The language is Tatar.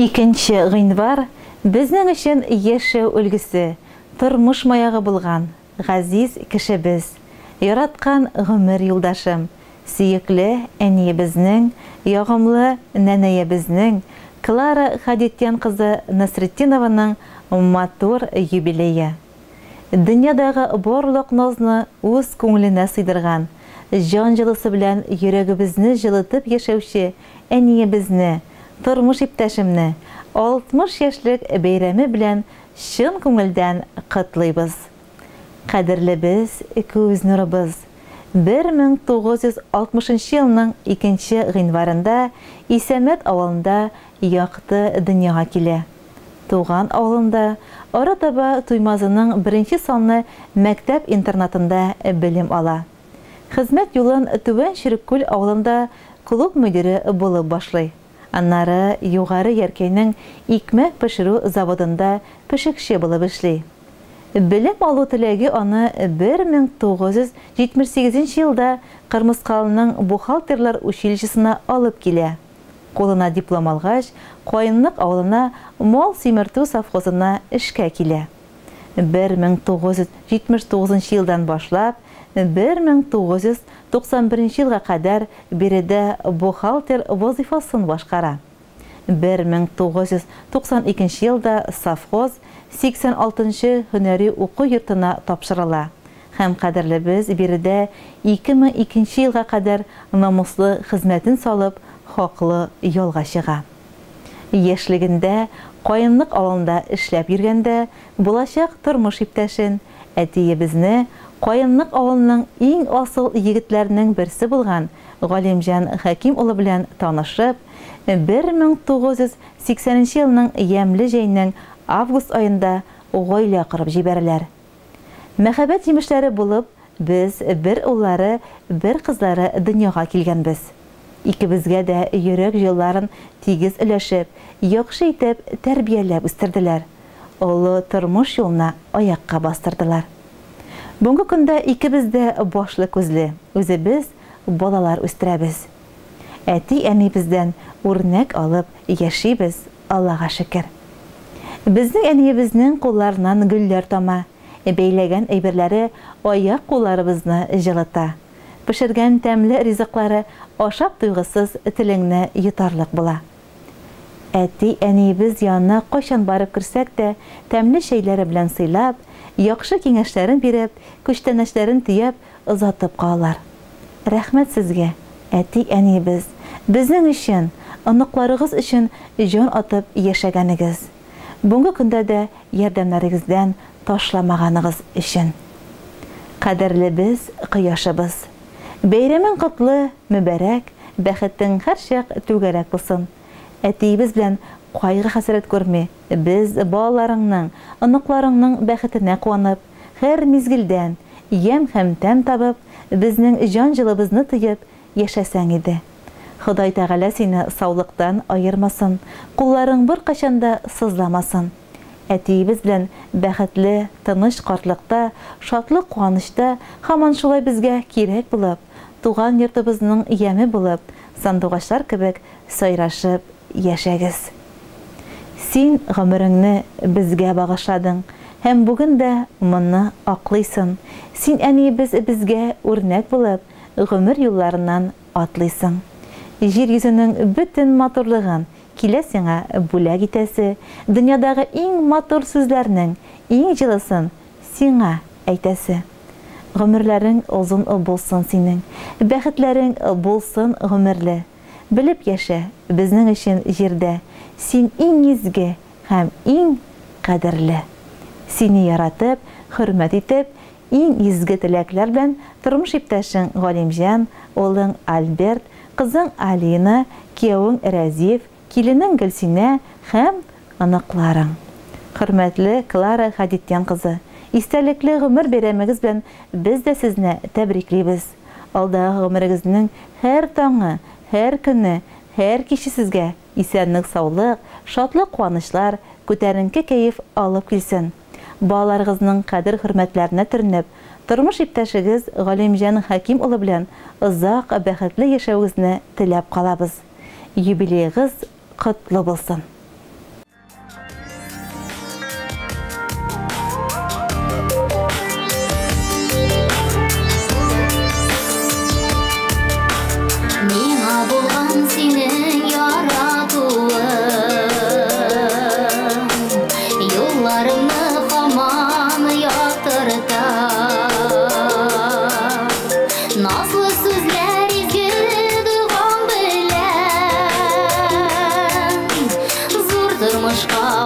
2 гыйнвар безнең өчен яшәү үлгесе, тормыш маягы булган, газиз кешебез, яраткан гомер юлдашым, сөекле әниебезнең, ягымлы нәнәебезнең, Клара Хадитян кызы Насретдинованың матур юбилее. Дөньядагы барлык назны үз күңеленә сыйдырган, җан җылысы белән йөрәгебезне җылытып яшәүче әниебезне, тормыш иптәшемне 60 яшьлек бәйрәме белән чын күңелдән котлыйбыз. Кадерле без, күз нурыбыз, 1960 елның 2 гыйнварында Исәмәт авылында якты дөньяга килә. Туган авылында Аратаба Туймазының 1 санлы мәктәп-интернатында белем ала. Хезмәт юлын Түбән Ширеккүл авылында клуб мөдире булып башлый. Аннары югары Яркәйнең икмәк пешерү заводында пешекче булып эшли. Белем алу теләге аны 1978 елда Кырмыскалының бухгалтерлар училищесына алып килә. Кулына диплом алгач, Кайынлык авылына мал симертү совхозына эшкә килә. 1979 елдан башлап 1991 елга кадәр биредә бухгалтер вазифасын башкара. 1992 елда совхоз 86-нчы һөнәри уку йортына тапшырыла. Һәм кадерле без биредә 2002 елга кадәр намуслы хезмәтен салып, хаклы ялга чыга. Яшьлегендә Кайынлык авылында эшләп йөргәндә булачак тормыш иптәшен, әтиебезне Кайынлык авылының иң асыл егетләренең берсе булган Галимҗан Хәким улы белән танышып, 1980 елның ямьле җәйнең август аенда гаилә корып җибәрәләр. Мәхәббәт җимешләре булып, без бер уллары, бер кызлары дөньяга килгәнбез. Икебезгә дә йөрәк җылларын тигез өләшеп, яхшы итеп тәрбияләп үстерделәр. Олы тормыш юлына аякка бастырдылар. Бүгенге көндә икебез дә башлы күзле, үзебез балалар үстерәбез. Әти-әнибездән үрнәк алып яшибез, Аллага шөкер. Безнең әниебезнең кулларыннан гөлләр тама, бәйләгән әйберләре аяк кулларыбызны җылыта. Пешергән тәмле ризыклары ашап туйгысыз телеңне йотарлык була. Әти-әнибез янына кайчан барып керсәк тә, тәмле шәйләре белән сыйлап, яхшы киңәшләрен биреп, күчтәнәчләрен төяп, озатып калалар. Рәхмәт сезгә, әти-әнибез, безнең өчен, оныкларыгыз өчен җан атып яшәгәнегез. Бүгенге көндә дә ярдәмнәрегездән ташламаганыгыз өчен. Кадерле без, кояшыбыз. Бәйрәмең котлы, мүбәрәк, бәхеттең һәр чак түгәрәк булсын. Әтиебез белән кайгы хәсрәт күрми, без балаларыңның, оныкларыңның бәхетенә куанып, һәр мизгелдән ям һәм тәм табып, безнең җан җылыбызны тыеп яшәсәң иде. Ходай Тәгалә сине саулыктан аермасын, кулларың бер качанда сызламасын. Әтиебез белән бәхетле, тыныч картлыкта, шатлык куанычта һаман шулай безгә кирәк булып, туган йортыбызның яме булып, сандугачлар кебек сайрашып яшәгез. Син гомереңне безгә багышладың, һәм бүген дә моны аклыйсың. Син әниебез безгә үрнәк булып, гомер юлларыннан атлыйсың. Җир йөзенең бөтен матурлыгын килә сиңа бүләк итәсе, дөньядагы иң матур сүзләрнең иң җылысын сиңа әйтәсе. Гомерләрең озын булсын синең, бәхетләрең булсын гомерле. Белеп яшә, безнең өчен җирдә син иң изге һәм иң кадерле. Сине яратып, хөрмәт итеп, иң изге теләкләр белән тормыш иптәшең Галимҗан, улың Альберт, кызың Алина, киявең Рәзиф, киленең Гөлсинә һәм оныкларың. Хөрмәтле Клара Хадитян кызы, истәлекле гомер бәйрәмегез белән без дә сезне тәбриклибез. Алдагы гомерегезнең һәр таңы, һәр көне, һәр киче сезгә исәнлек, саулык, шатлык, куанычлар, күтәренке кәеф алып килсен. Балаларыгызның кадер-хөрмәтләренә төренеп, тормыш иптәшегез Галимҗан Хәким улы белән озак бәхетле яшәүегезне теләп калабыз. Юбилеегыз котлы булсын. башка